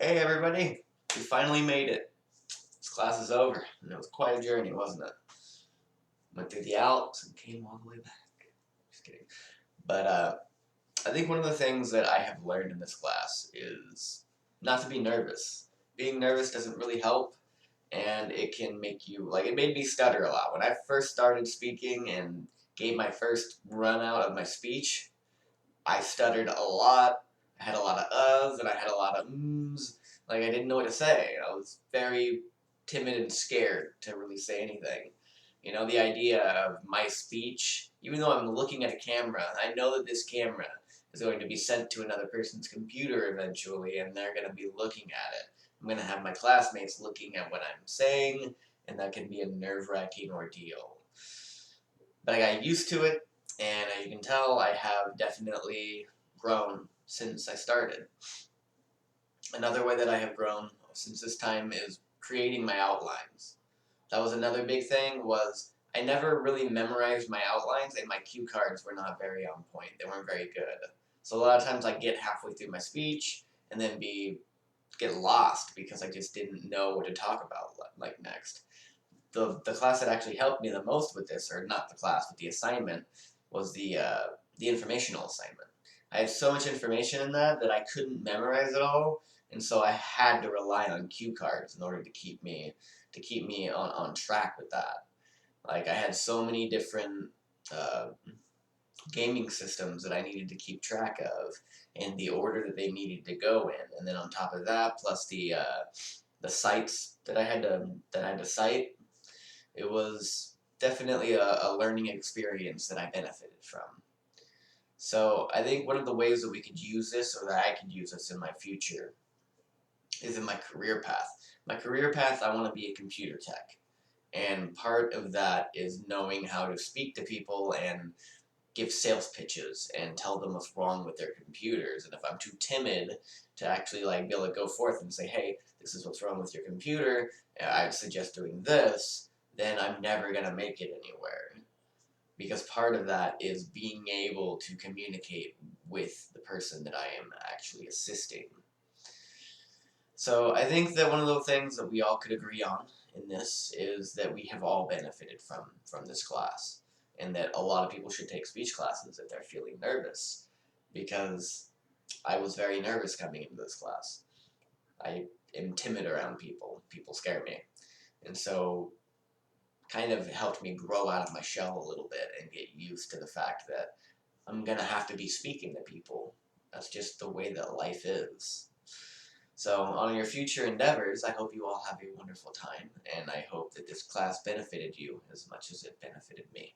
Hey everybody, we finally made it. This class is over, and it was quite a journey, wasn't it? Went through the Alps and came all the way back. Just kidding. But I think one of the things that I have learned in this class is not to be nervous. Being nervous doesn't really help, and it can make you, like, it made me stutter a lot. When I first started speaking and gave my first run out of my speech, I stuttered a lot. I had a lot of uhs and I had a lot of mms. Like, I didn't know what to say. I was very timid and scared to really say anything. The idea of my speech, even though I'm looking at a camera, I know that this camera is going to be sent to another person's computer eventually, and they're going to be looking at it. I'm going to have my classmates looking at what I'm saying, and that can be a nerve-wracking ordeal. But I got used to it, and as you can tell, I have definitely grown since I started. Another way that I have grown since this time is creating my outlines. That was another big thing, was I never really memorized my outlines, and my cue cards were not very on point. They weren't very good. So a lot of times I get halfway through my speech and then get lost because I just didn't know what to talk about like next. The class that actually helped me the most with this, or not the class, but the assignment, was the informational assignment. I had so much information in that I couldn't memorize it all, and so I had to rely on cue cards in order to keep me on track with that. Like, I had so many different uh, gaming systems that I needed to keep track of, and the order that they needed to go in, and then on top of that, plus the sites that I had to cite. It was definitely a learning experience that I benefited from. So I think one of the ways that we could use this, or that I could use this in my future, is in my career path. My career path, I want to be a computer tech. And part of that is knowing how to speak to people and give sales pitches and tell them what's wrong with their computers. And if I'm too timid to actually be able to go forth and say, hey, this is what's wrong with your computer, I'd suggest doing this, then I'm never going to make it anywhere. Because part of that is being able to communicate with the person that I am actually assisting. So I think that one of the things that we all could agree on in this is that we have all benefited from this class, and that a lot of people should take speech classes if they're feeling nervous, because I was very nervous coming into this class. I am timid around people. People scare me. And so kind of helped me grow out of my shell a little bit and get used to the fact that I'm going to have to be speaking to people. That's just the way that life is. So on your future endeavors, I hope you all have a wonderful time, and I hope that this class benefited you as much as it benefited me.